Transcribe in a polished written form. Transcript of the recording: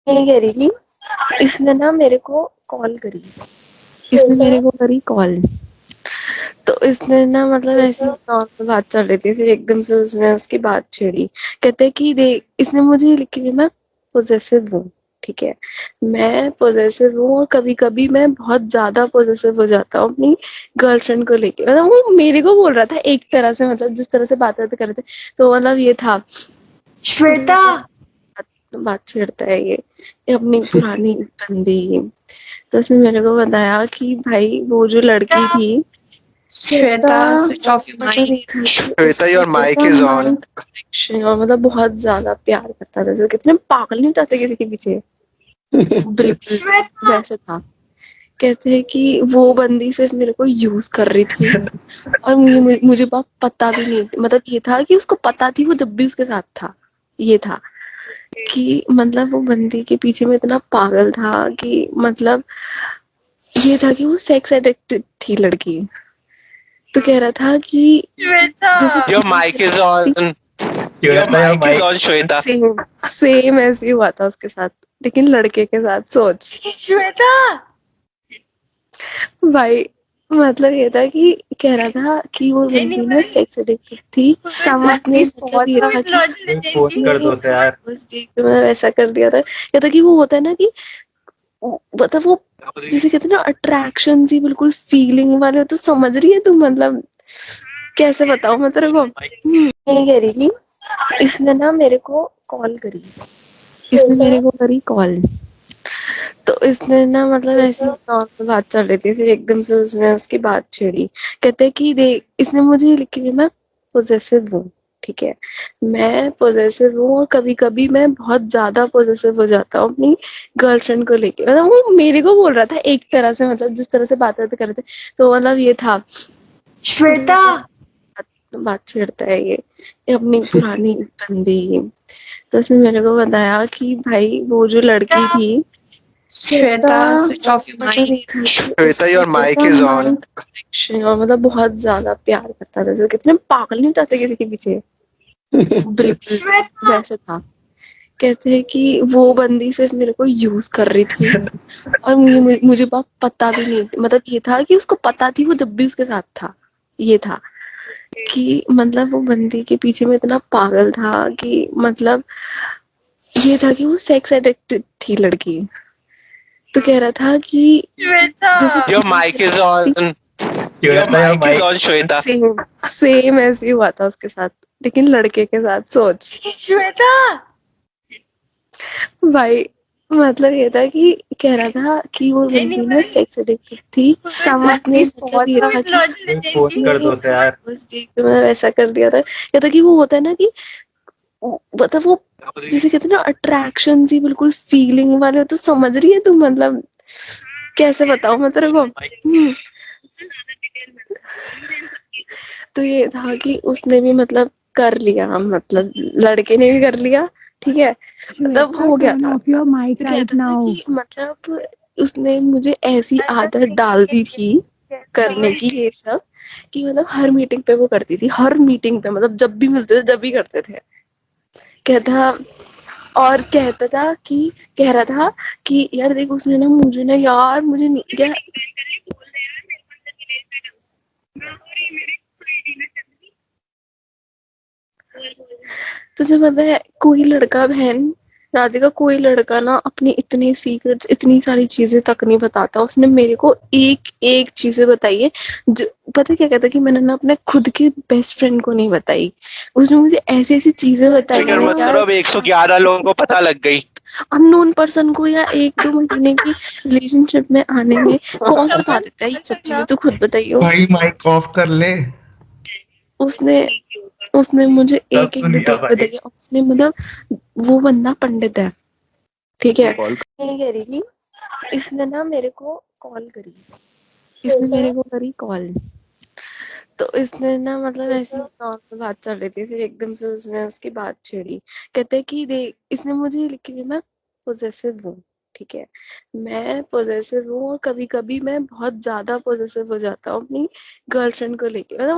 नहीं कह रही थी। इसने ना मेरे को कॉल करी। इसने मेरे को करी कॉल। तो इसने ना मतलब ऐसी नॉर्मल बात चल रही थी, फिर एकदम से उसने उसकी बात छेड़ी। कहते कि देख, इसने मुझे लिखी हुई, मैं पोजेसिव हूँ। ठीक है, मैं पोजेसिव हूँ और कभी कभी मैं बहुत ज्यादा पोजेसिव हो जाता हूँ अपनी गर्लफ्रेंड को लेके। मतलब वो मेरे को बोल रहा था एक तरह से, मतलब जिस तरह से बात कर रहे थे, तो मतलब ये था। श्वेता, बात छेड़ता है ये अपनी पुरानी बंदी। तो उसने मेरे को बताया कि भाई वो जो लड़की थी, Shweta, switch off your mic. Shweta, your mic is on. Connection और मतलब बहुत ज्यादा प्यार करता था, जैसे कितने पागल नहीं हो जाते किसी के पीछे, बिल्कुल वैसे था। कहते हैं कि वो बंदी सिर्फ मेरे को यूज कर रही थी और मुझे बात पता भी नहीं, मतलब ये था कि उसको पता थी वो जब भी उसके साथ था। ये था कि मतलब वो बंदी के पीछे में इतना पागल था कि मतलब ये था कि वो सेक्स एडिक्टेड थी लड़की। तो कह रहा था कि जैसे Your mic is on. Your mic is on, Shweta. Same ऐसे ही हुआ था उसके साथ, लेकिन लड़के के साथ। सोच श्वेता, भाई, मतलब ये था कि कह रहा था कि वो बंदी ना सेक्स एडिक्टेड थी। उसने मतलब ये था कि फोन कर दो यार। बस देख मतलब ऐसा कर दिया था। ये था कि वो होता है ना कि मतलब वो जिसे कहते हैं ना अट्रैक्शन सी, बिल्कुल फीलिंग वाले हो। तो समझ रही है तू, मतलब कैसे बताऊं मैं तेरे को। नहीं कह रही थी। इसने ना मेरे को कॉल करी। इसने मेरे को करी कॉल। तो इसने ना मतलब ऐसी नॉर्मल बात चल रही थी, फिर एकदम से उसने उसकी बात छेड़ी। कहते कि देख, इसने मुझे लिखी हुई, मैं पोजेसिव हूँ। ठीक है, मैं पोजेसिव हूँ और कभी कभी मैं बहुत ज्यादा पोजेसिव हो जाता हूँ अपनी गर्लफ्रेंड को लेके। मतलब वो मेरे को बोल रहा था एक तरह से, मतलब जिस तरह से बात कर रहे थे, तो मतलब ये था। श्वेता, बात छेड़ता है ये अपनी पुरानी बंदी। तो उसने मेरे को बताया कि भाई वो जो लड़की थी, Shweta, switch off your mic. Shweta, your mic is on. Connection और मतलब बहुत ज्यादा प्यार करता था, जैसे कितने पागल नहीं हो जाते किसी के पीछे, बिल्कुल वैसे था। कहते हैं कि वो बंदी सिर्फ मेरे को यूज कर रही थी और मुझे बात पता भी नहीं, मतलब ये था कि उसको पता थी वो जब भी उसके साथ था। ये था कि मतलब वो बंदी के पीछे में इतना पागल था कि मतलब ये था कि वो सेक्स एडिक्टेड थी लड़की। तो कह रहा था कि जैसे Your mic is on. Your mic is on, Shweta. Same ऐसे ही हुआ था उसके साथ, लेकिन लड़के के साथ। सोच श्वेता, भाई, मतलब ये था कि कह रहा था कि वो बंदी ना सेक्स एडिक्टेड थी। उसने मतलब ये था कि फोन कर दो यार। बस देख मतलब ऐसा कर दिया था। ये था कि वो होता है ना कि मतलब वो जिसे कहते हैं ना अट्रैक्शन सी, बिल्कुल फीलिंग वाले हो। तो समझ रही है तू, मतलब कैसे बताऊं मैं तेरे को। तो ये था कि उसने भी मतलब कर लिया, मतलब लड़के ने भी कर लिया। ठीक है, मतलब हो गया था। तो कहता था कि मतलब उसने मुझे ऐसी आदत डाल दी थी करने की ये सब, कि मतलब हर मीटिंग पे वो करती थी, हर मीटिंग पे, मतलब जब भी मिलते थे जब भी करते थे। कहता और कहता था कि कह रहा था कि यार देख, उसने ना मुझे ना यार मुझे नहीं क्या, तुझे पता है कोई लड़का, बहन राधिका, कोई लड़का ना अपनी इतनी सीक्रेट्स, इतनी सारी चीजें तक नहीं बताता। उसने मेरे को एक एक चीजें बताई है जो, पता क्या कहता कि मैंने ना अपने खुद के बेस्ट फ्रेंड को नहीं बताई। उसने मुझे ऐसी ऐसी चीजें बताई है ना यार, मतलब 111 लोगों को पता लग गई। अननोन पर्सन को या 1-2 महीने की रिलेशनशिप में आने में कौन बता देता है ये सब चीजें, तो खुद बताइयो। भाई माइक ऑफ कर ले। उसने उसने मुझे सब एक एक सुन लिया डिटेल भाई। बताई है। उसने मतलब वो बंदा पंडित है। ठीक है, नहीं कह रही थी। इसने ना मेरे को कॉल करी। इसने मेरे को करी कॉल। तो इसने ना मतलब ऐसी नॉर्मल बात चल रही थी, फिर एकदम से उसने उसकी बात छेड़ी। कहते कि देख, इसने मुझे लिखी हुई, मैं पोजेसिव हूँ। ठीक है, मैं पोजेसिव हूँ और कभी कभी मैं बहुत ज्यादा पोजेसिव हो जाता हूँ अपनी गर्लफ्रेंड को लेके। मतलब